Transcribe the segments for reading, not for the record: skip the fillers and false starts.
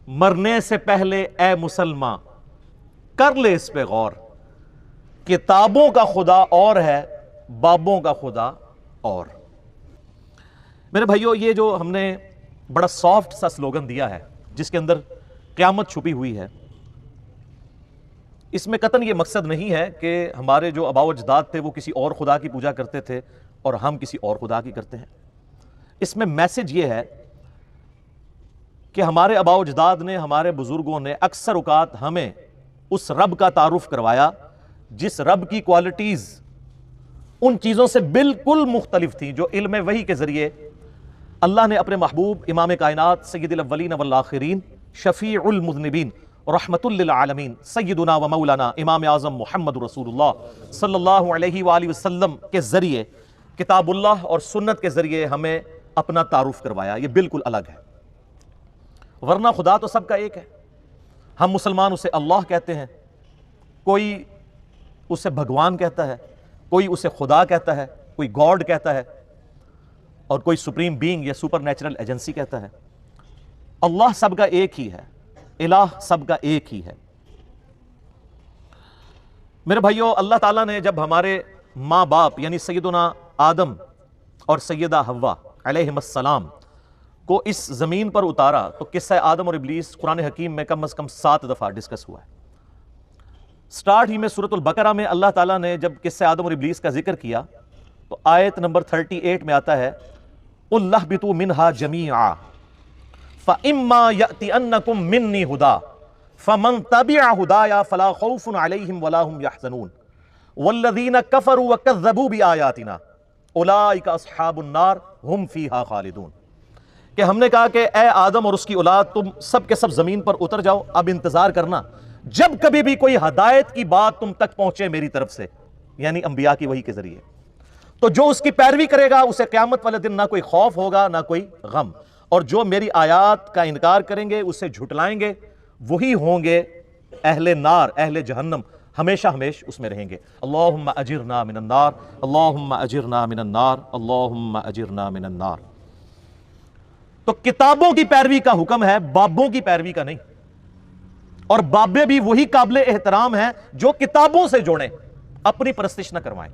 مرنے سے پہلے اے مسلمان کر لے اس پہ غور، کتابوں کا خدا اور ہے، بابوں کا خدا اور۔ میرے بھائیو، یہ جو ہم نے بڑا سافٹ سا سلوگن دیا ہے جس کے اندر قیامت چھپی ہوئی ہے، اس میں قطعاً یہ مقصد نہیں ہے کہ ہمارے جو آباء و اجداد تھے وہ کسی اور خدا کی پوجا کرتے تھے اور ہم کسی اور خدا کی کرتے ہیں۔ اس میں میسج یہ ہے کہ ہمارے آباء و اجداد نے، ہمارے بزرگوں نے اکثر اوقات ہمیں اس رب کا تعارف کروایا جس رب کی کوالٹیز ان چیزوں سے بالکل مختلف تھیں جو علم وحی کے ذریعے اللہ نے اپنے محبوب امام کائنات سید الاولین والآخرین شفیع المذنبین رحمت للعالمین سیدنا و مولانا امام اعظم محمد رسول اللہ صلی اللہ علیہ وآلہ وسلم کے ذریعے، کتاب اللہ اور سنت کے ذریعے ہمیں اپنا تعارف کروایا۔ یہ بالکل الگ ہے، ورنہ خدا تو سب کا ایک ہے۔ ہم مسلمان اسے اللہ کہتے ہیں، کوئی اسے بھگوان کہتا ہے، کوئی اسے خدا کہتا ہے، کوئی گاڈ کہتا ہے، اور کوئی سپریم بینگ یا سپر نیچرل ایجنسی کہتا ہے۔ اللہ سب کا ایک ہی ہے، الہ سب کا ایک ہی ہے۔ میرے بھائیو، اللہ تعالیٰ نے جب ہمارے ماں باپ یعنی سیدنا آدم اور سیدہ حوا علیہم السلام کو اس زمین پر اتارا تو قصہ آدم اور ابلیس قرآن حکیم میں کم از کم 7 دفعہ ڈسکس ہوا ہے۔ سٹارٹ ہی میں سورۃ البقرہ میں اللہ تعالیٰ نے جب قصہ آدم اور ابلیس کا ذکر کیا تو آیت نمبر 38 میں آتا ہے قُلْ اهْبِطُوا مِنْهَا جَمِيعًا فَإِمَّا يَأْتِيَنَّكُم مِّنِّي هُدًى فَمَن تَبِعَ هُدَايَ فَلَا خَوْفٌ عَلَيْهِمْ وَلَا هُمْ يَحْزَنُونَ وَالَّذِينَ كَفَرُوا وَكَذَّبُوا بِآيَاتِنَا أُولَٰئِكَ أَصْحَابُ النَّارِ هُمْ فِيهَا خَالِدُونَ کہ ہم نے کہا کہ اے آدم اور اس کی اولاد، تم سب کے سب زمین پر اتر جاؤ، اب انتظار کرنا جب کبھی بھی کوئی ہدایت کی بات تم تک پہنچے میری طرف سے، یعنی انبیاء کی وحی کے ذریعے، تو جو اس کی پیروی کرے گا اسے قیامت والے دن نہ کوئی خوف ہوگا نہ کوئی غم، اور جو میری آیات کا انکار کریں گے، اسے جھٹلائیں گے، وہی ہوں گے اہل نار، اہل جہنم، ہمیشہ ہمیش اس میں رہیں گے۔ اللہم اجرنا من النار، اللہم اجرنا من النار، اللہم اجرنا من النار۔ تو کتابوں کی پیروی کا حکم ہے، بابوں کی پیروی کا نہیں، اور بابے بھی وہی قابل احترام ہیں جو کتابوں سے جوڑیں، اپنی پرستش نہ کروائیں۔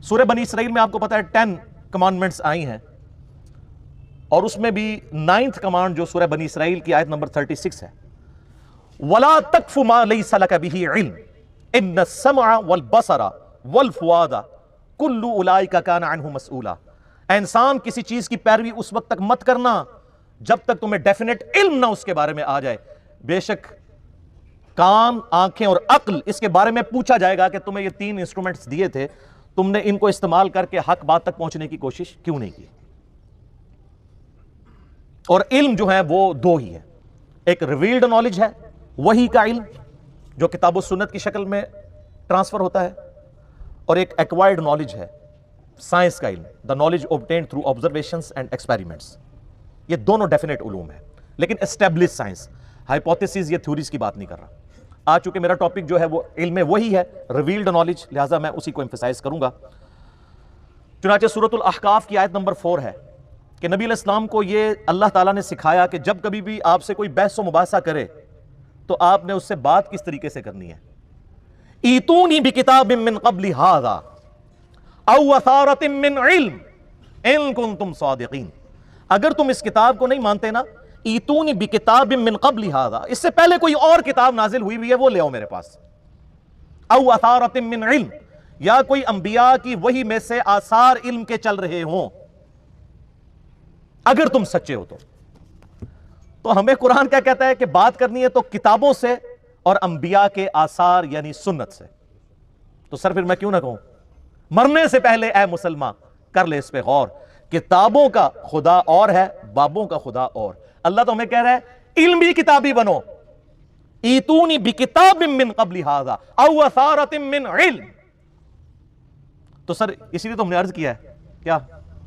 سورہ بنی اسرائیل میں آپ کو پتا ہے 10 کمانڈمنٹس آئی ہیں، اور اس میں بھی 9th کمانڈ جو سورہ بنی اسرائیل کی آیت نمبر 36 ہے، وَلَا تَقْفُ مَا لَيْسَ لَكَ بِهِ عِلْمٌ إِنَّ السَّمْعَ وَالْبَصَرَ وَالْفُؤَادَ كُلُّ أُولَٰئِكَ كَانَ عَنْهُ مَسْئُولًا۔ اے انسان، کسی چیز کی پیروی اس وقت تک مت کرنا جب تک تمہیں ڈیفینیٹ علم نہ اس کے بارے میں آ جائے۔ بے شک کان، آنکھیں اور عقل، اس کے بارے میں پوچھا جائے گا کہ تمہیں یہ 3 انسٹرومنٹس دیے تھے، تم نے ان کو استعمال کر کے حق بات تک پہنچنے کی کوشش کیوں نہیں کی؟ اور علم جو ہے وہ 2 ہی ہے، ایک ریویلڈ نالج ہے، وحی کا علم جو کتاب و سنت کی شکل میں ٹرانسفر ہوتا ہے، اور ایک ایکوائرڈ نالج ہے، سائنس کا علم، the knowledge obtained through observations and experiments۔ یہ دونوں ڈیفینیٹ علوم ہیں، لیکن اسٹیبلش سائنس، ہائپوتھیسز یا تھیوریز کی بات نہیں کر رہا۔ آج چونکہ میرا ٹاپک جو ہے وہ علم وحی ہے، ریویلڈ نالج، لہٰذا میں اسی کو ایمفیسائز کروں گا۔ چنانچہ سورۃ الاحقاف کی آیت نمبر 4 ہے کہ نبی علیہ السلام کو یہ اللہ تعالیٰ نے سکھایا کہ جب کبھی بھی آپ سے کوئی بحث و مباحثہ کرے تو آپ نے اس سے بات کس طریقے سے کرنی ہے۔ ایتونی بکتاب من قبل ھذا او اثارۃ من علم ان کنتم صادقین۔ اگر تم اس کتاب کو نہیں مانتے نا، ایتونی بکتاب من قبل ھذا، اس سے پہلے کوئی اور کتاب نازل ہوئی ہوئی ہے وہ لے آؤ میرے پاس، او اثارۃ من علم، یا کوئی انبیاء کی وحی میں سے آثار علم کے چل رہے ہوں، اگر تم سچے ہو تو ہمیں قرآن کیا کہتا ہے کہ بات کرنی ہے تو کتابوں سے اور انبیاء کے آثار یعنی سنت سے۔ تو سر پھر میں کیوں نہ کہوں، مرنے سے پہلے اے مسلمان کر لے اس پہ غور، کتابوں کا خدا اور ہے، بابوں کا خدا اور۔ اللہ تو ہمیں کہہ رہا ہے علمی کتابی بنو، ایتونی بکتاب من قبل ھذا او اثارۃ من علم۔ تو سر اسی لیے تو ہم نے عرض کیا ہے کیا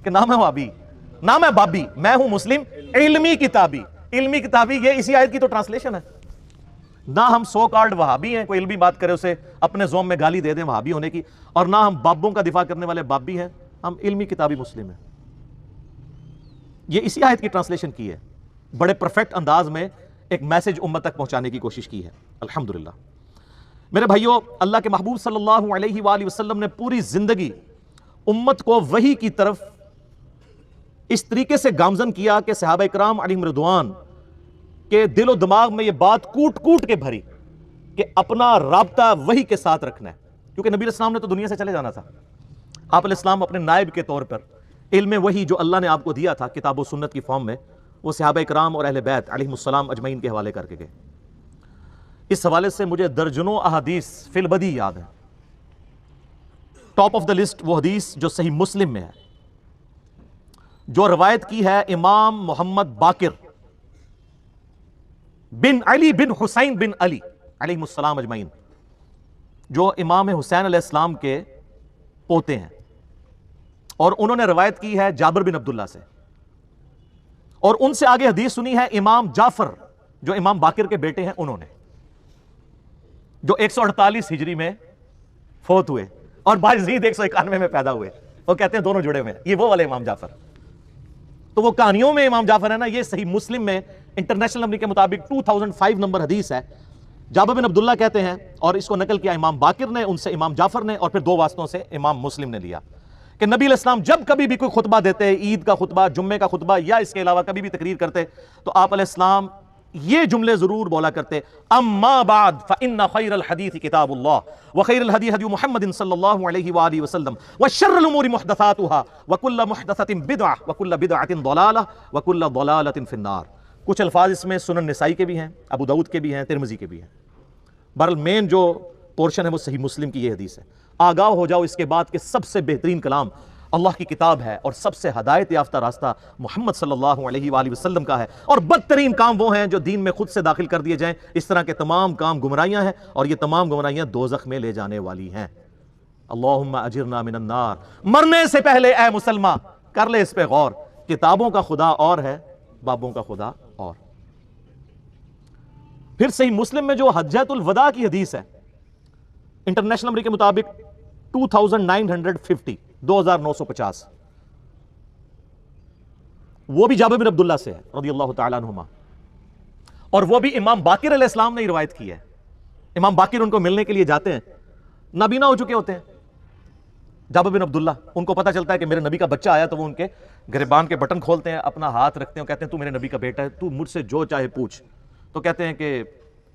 کہ نام ہے بابی، نام ہے بابی، میں ہوں مسلم علمی کتابی۔ علمی کتابی یہ اسی آیت کی تو ٹرانسلیشن ہے۔ نہ ہم سو کارڈ وہابی ہیں، کوئی علمی بات کرے اسے اپنے زوم میں گالی دے دیں وہابی ہونے کی، اور نہ ہم بابوں کا دفاع کرنے والے بابی ہیں، ہم علمی کتابی مسلم ہیں۔ یہ اسی آیت کی ٹرانسلیشن کی ہے بڑے پرفیکٹ انداز میں ایک میسج امت تک پہنچانے کی کوشش کی ہے الحمدللہ۔ میرے بھائیوں، اللہ کے محبوب صلی اللہ علیہ وآلہ وسلم نے پوری زندگی امت کو وحی کی طرف اس طریقے سے گامزن کیا کہ صحابہ کرام علیہم رضوان کے دل و دماغ میں یہ بات کوٹ کوٹ کے بھری کہ اپنا رابطہ وحی کے ساتھ رکھنا ہے، کیونکہ نبی علیہ السلام نے تو دنیا سے چلے جانا تھا۔ آپ علیہ السلام اپنے نائب کے طور پر علم وحی جو اللہ نے آپ کو دیا تھا کتاب و سنت کی فارم میں، وہ صحابہ کرام اور اہل بیت علیہم السلام اجمعین کے حوالے کر کے گئے۔ اس حوالے سے مجھے درجنوں احادیث فی البدی یاد ہیں۔ ٹاپ آف دا لسٹ وہ حدیث جو صحیح مسلم میں ہے، جو روایت کی ہے امام محمد باقر بن علی بن حسین بن علی علیہم السلام اجمعین، جو امام حسین علیہ السلام کے پوتے ہیں، اور انہوں نے روایت کی ہے جابر بن عبداللہ سے، اور ان سے آگے حدیث سنی ہے امام جعفر جو امام باقر کے بیٹے ہیں، انہوں نے، جو 148 ہجری میں فوت ہوئے اور بایزید 191 میں پیدا ہوئے۔ وہ کہتے ہیں دونوں جڑے ہوئے ہیں، یہ وہ والے امام جعفر۔ تو وہ کہانیوں میں امام جعفر ہے نا، یہ صحیح مسلم میں انٹرنیشنل نمبر کے مطابق 2005 نمبر حدیث ہے۔ جابر بن عبداللہ کہتے ہیں، اور اس کو نقل کیا امام باقر نے، ان سے امام جعفر نے، اور پھر دو واسطوں سے امام مسلم نے لیا، کہ نبی علیہ السلام جب کبھی بھی کوئی خطبہ دیتے، عید کا خطبہ، جمعے کا خطبہ، یا اس کے علاوہ کبھی بھی تقریر کرتے، تو آپ علیہ السلام یہ جملے ضرور بولا کرتے، اما بعد فإن خیر الحدیث کتاب اللہ وخیر الہدی ہدی محمد صلی اللہ علیہ وآلہ وسلم وشر الامور محدثاتها وکل محدثۃ بدعہ وکل بدعۃ ضلالہ وکل ضلالۃ فی النار۔ کچھ الفاظ اس میں سنن نسائی کے بھی ہیں، ابو داؤد کے بھی ہیں، ترمذی کے بھی ہیں۔ بہرحال مین جو پورشن ہے وہ صحیح مسلم کی یہ حدیث ہے۔ آگاہ ہو جاؤ اس کے بعد کہ سب سے بہترین کلام اللہ کی کتاب ہے، اور سب سے ہدایت یافتہ راستہ محمد صلی اللہ علیہ وآلہ وسلم کا ہے، اور بدترین کام وہ ہیں جو دین میں خود سے داخل کر دیے جائیں۔ اس طرح کے تمام کام گمراہیاں ہیں، اور یہ تمام گمراہیاں دوزخ میں لے جانے والی ہیں۔ اللہم اجرنا من النار۔ مرنے سے پہلے اے مسلمان کر لے اس پہ غور، کتابوں کا خدا اور ہے، بابوں کا خدا اور۔ پھر صحیح مسلم میں جو حجۃ الوداع کی حدیث ہے، انٹرنیشنل نمبر کے مطابق 2950 2950، وہ بھی جابر بن عبداللہ سے ہے رضی اللہ تعالیٰ عنہما، اور وہ بھی امام باقر علیہ السلام نے روایت کی ہے۔ امام باقر ان کو ملنے کے لیے جاتے ہیں، نابینا ہو چکے ہوتے ہیں جابر بن عبداللہ، ان کو پتہ چلتا ہے کہ میرے نبی کا بچہ آیا، تو وہ ان کے گریبان کے بٹن کھولتے ہیں، اپنا ہاتھ رکھتے ہیں، کہتے ہیں تو میرے نبی کا بیٹا ہے، تو مجھ سے جو چاہے پوچھ۔ تو کہتے ہیں کہ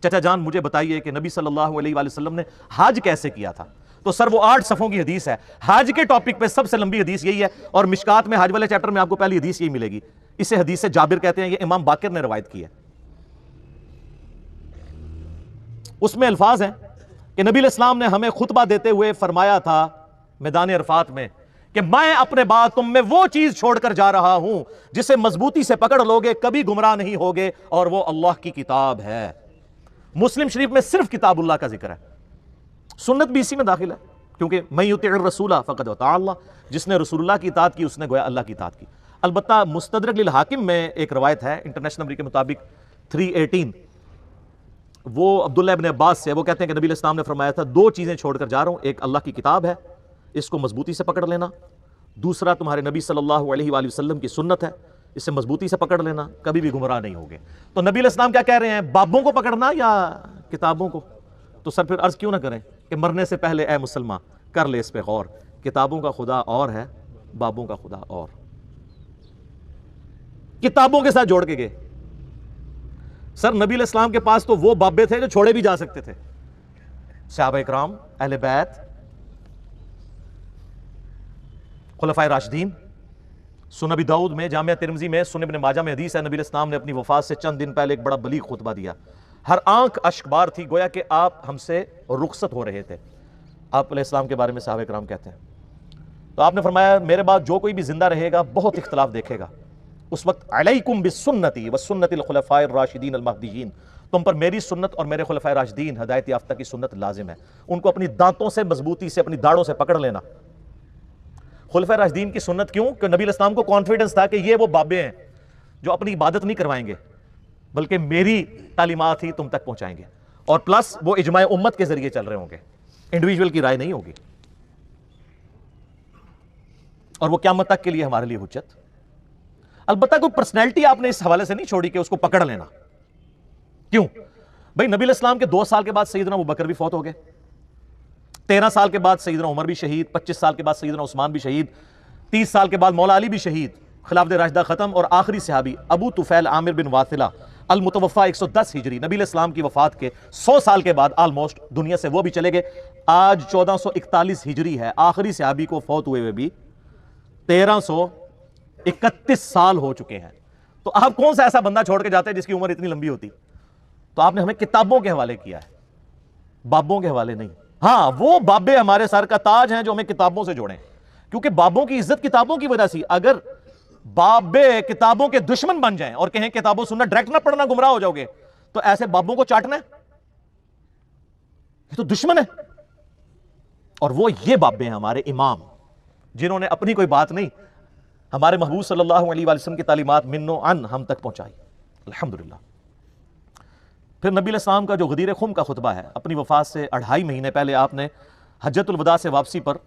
چچا جان مجھے بتائیے کہ نبی صلی اللہ علیہ وآلہ وسلم نے حج کیسے کیا تھا؟ تو سر وہ 8 صفوں کی حدیث ہے، حج کے ٹاپک پہ سب سے لمبی حدیث یہی ہے، اور مشکات میں حج والے چیپٹر میں آپ کو پہلی حدیث یہی ملے گی۔ اسے حدیث سے جابر کہتے ہیں، یہ امام باقر نے روایت کی ہے۔ اس میں الفاظ ہیں کہ نبی علیہ السلام نے ہمیں خطبہ دیتے ہوئے فرمایا تھا میدان عرفات میں کہ میں اپنے بعد تم میں وہ چیز چھوڑ کر جا رہا ہوں جسے مضبوطی سے پکڑ لوگے کبھی گمراہ نہیں ہوگے، اور وہ اللہ کی کتاب ہے۔ مسلم شریف میں صرف کتاب اللہ کا ذکر ہے، سنت بھی اسی میں داخل ہے، کیونکہ من یطع الرسول فقد اطاع اللہ، جس نے رسول اللہ کی اطاعت کی اس نے گویا اللہ کی اطاعت کی۔ البتہ مستدرک للحاکم میں ایک روایت ہے انٹرنیشنل نمبر کے مطابق 318، وہ عبداللہ ابن عباس سے، وہ کہتے ہیں کہ نبی علیہ السلام نے فرمایا تھا 2 چیزیں چھوڑ کر جا رہا ہوں، ایک اللہ کی کتاب ہے، اس کو مضبوطی سے پکڑ لینا، دوسرا تمہارے نبی صلی اللہ علیہ وآلہ وسلم کی سنت ہے، اسے مضبوطی سے پکڑ لینا، کبھی بھی گمراہ نہیں ہوگے۔ تو نبی علیہ السلام کیا کہہ رہے ہیں، بابوں کو پکڑنا یا کتابوں کو؟ تو سر پھر عرض کیوں نہ کریں کہ مرنے سے پہلے اے مسلمان کر لے اس پہ غور، کتابوں کا خدا اور ہے، بابوں کا خدا اور۔ کتابوں کے ساتھ جوڑ کے گئے۔ سر نبی علیہ السلام کے پاس تو وہ بابے تھے جو چھوڑے بھی جا سکتے تھے، صحابہ اکرام، اہل بیت، خلفائے راشدین۔ سنن ابی داؤد میں، جامعہ ترمذی میں، سنن ابن ماجہ میں حدیث ہے، نبی علیہ السلام نے اپنی وفات سے چند دن پہلے ایک بڑا بلیغ خطبہ دیا، ہر آنکھ اشک بار تھی، گویا کہ آپ ہم سے رخصت ہو رہے تھے۔ آپ علیہ السلام کے بارے میں صحابہ کرام کہتے ہیں، تو آپ نے فرمایا میرے بعد جو کوئی بھی زندہ رہے گا بہت اختلاف دیکھے گا، اس وقت علیکم بسنتی وسنت الخلفاء الراشدین المہدیین، تم پر میری سنت اور میرے خلفائے راشدین ہدایت یافتہ کی سنت لازم ہے، ان کو اپنی دانتوں سے مضبوطی سے، اپنی داڑھوں سے پکڑ لینا۔ خلفائے راشدین کی سنت کیوں؟ کہ نبی علیہ السلام کو کانفیڈنس تھا کہ یہ وہ بابے ہیں جو اپنی عبادت نہیں کروائیں گے بلکہ میری تعلیمات ہی تم تک پہنچائیں گے، اور پلس وہ اجماع امت کے ذریعے چل رہے ہوں گے، انڈیویجول کی رائے نہیں ہوگی، اور وہ قیامت تک کے لیے ہمارے لیے حجت۔ البتہ کوئی پرسنالٹی آپ نے اس حوالے سے نہیں چھوڑی کہ اس کو پکڑ لینا. کیوں بھائی؟ نبی علیہ السلام کے 2 سال کے بعد سیدنا ابوبکر بھی فوت ہو گئے, 13 سال کے بعد سیدنا عمر بھی شہید, 25 سال کے بعد سیدنا عثمان بھی شہید, 30 سال کے بعد مولا علی بھی شہید, خلافت راشدہ ختم, اور آخری صحابی ابو طفیل عامر بن واثلہ المتوفا 110 ہجری, نبی علیہ السلام کی وفات کے 100 سال کے بعد آلموسٹ دنیا سے وہ بھی چلے گئے. آج 1441 ہجری ہے, آخری صحابی کو فوت ہوئے بھی 1331 سال ہو چکے ہیں. تو آپ کون سا ایسا بندہ چھوڑ کے جاتے ہیں جس کی عمر اتنی لمبی ہوتی؟ تو آپ نے ہمیں کتابوں کے حوالے کیا ہے, بابوں کے حوالے نہیں. ہاں وہ بابے ہمارے سر کا تاج ہیں جو ہمیں کتابوں سے جوڑیں, کیونکہ بابوں کی عزت کتابوں کی وجہ سے. اگر بابے کتابوں کے دشمن بن جائیں اور کہیں کتابوں سننا ڈائریکٹ نہ پڑھنا گمراہ ہو جاؤ گے, تو ایسے بابوں کو چاٹنا ہے, یہ تو دشمن ہے. اور وہ یہ بابے ہیں ہمارے امام, جنہوں نے اپنی کوئی بات نہیں, ہمارے محبوب صلی اللہ علیہ وسلم کی تعلیمات من و عن ہم تک پہنچائی, الحمدللہ. پھر نبی علیہ السلام کا جو غدیر خم کا خطبہ ہے, اپنی وفات سے 2.5 مہینے پہلے آپ نے حجۃ الوداع سے واپسی پر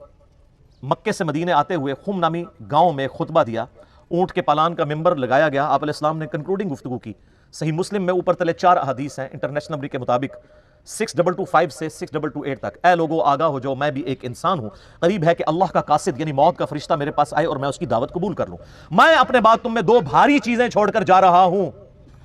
مکے سے مدینے آتے ہوئے خم نامی گاؤں میں خطبہ دیا. اونٹ کے پالان کا ممبر لگایا گیا, آپ علیہ السلام نے کنکلوڈنگ گفتگو کی. صحیح مسلم میں اوپر تلے 4 احادیث ہیں انٹرنیشنل نمبر کے مطابق 6225 سے 6228 تک. اے لوگو آگاہ ہو جاؤ, میں بھی ایک انسان ہوں, قریب ہے کہ اللہ کا قاصد یعنی موت کا فرشتہ میرے پاس آئے اور میں اس کی دعوت قبول کر لوں. میں اپنے بعد تم میں 2 بھاری چیزیں چھوڑ کر جا رہا ہوں.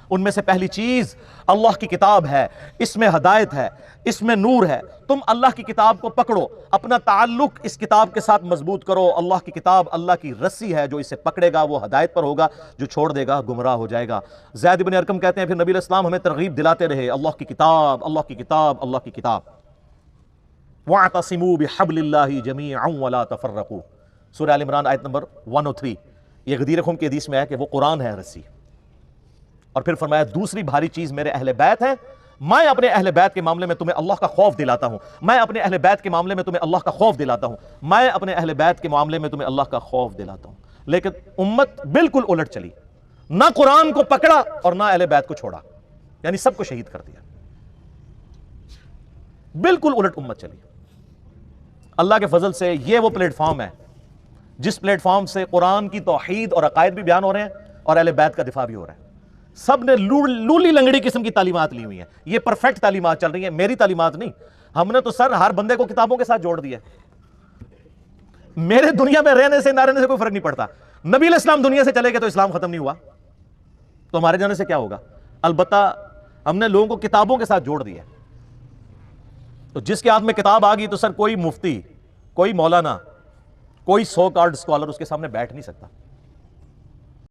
ان میں سے پہلی چیز اللہ کی کتاب ہے, اس میں ہدایت ہے, اس میں نور ہے. تم اللہ کی کتاب کو پکڑو, اپنا تعلق اس کتاب کے ساتھ مضبوط کرو. اللہ کی کتاب اللہ کی رسی ہے, جو اسے پکڑے گا وہ ہدایت پر ہوگا, جو چھوڑ دے گا گمراہ ہو جائے گا. زید بن ارقم کہتے ہیں پھر نبی علیہ السلام ہمیں ترغیب دلاتے رہے, اللہ کی کتاب, اللہ کی کتاب, اللہ کی کتاب. وَاعْتَصِمُوا بِحَبْلِ اللَّهِ جَمِيعًا وَلَا تَفَرَّقُوا, سورہ آل عمران آیت نمبر 103. یہ غدیر خم کی حدیث میں ہے کہ وہ قرآن ہے رسی. اور پھر فرمایا دوسری بھاری چیز میرے اہل بیت ہیں, میں اپنے اہل بیت کے معاملے میں تمہیں اللہ کا خوف دلاتا ہوں, میں اپنے اہل بیت کے معاملے میں تمہیں اللہ کا خوف دلاتا ہوں, میں اپنے اہل بیت کے معاملے میں تمہیں اللہ کا خوف دلاتا ہوں. لیکن امت بالکل الٹ چلی, نہ قرآن کو پکڑا اور نہ اہل بیت کو چھوڑا, یعنی سب کو شہید کر دیا. بالکل الٹ امت چلی. اللہ کے فضل سے یہ وہ پلیٹ فارم ہے جس پلیٹ فارم سے قرآن کی توحید اور عقائد بھی بیان ہو رہے ہیں اور اہل بیت کا دفاع بھی ہو رہا ہے. سب نے لولی لنگڑی قسم کی تعلیمات لی ہوئی ہیں, یہ پرفیکٹ تعلیمات چل رہی ہیں, میری تعلیمات نہیں. ہم نے تو سر ہر بندے کو کتابوں کے ساتھ جوڑ دیا. میرے دنیا میں رہنے سے نہ رہنے سے کوئی فرق نہیں پڑتا. نبی علیہ السلام دنیا سے چلے گئے تو اسلام ختم نہیں ہوا, تو ہمارے جانے سے کیا ہوگا؟ البتہ ہم نے لوگوں کو کتابوں کے ساتھ جوڑ دیا. تو جس کے ہاتھ میں کتاب آ گئی تو سر کوئی مفتی, کوئی مولانا, کوئی سو کارڈ اسکالر اس کے سامنے بیٹھ نہیں سکتا.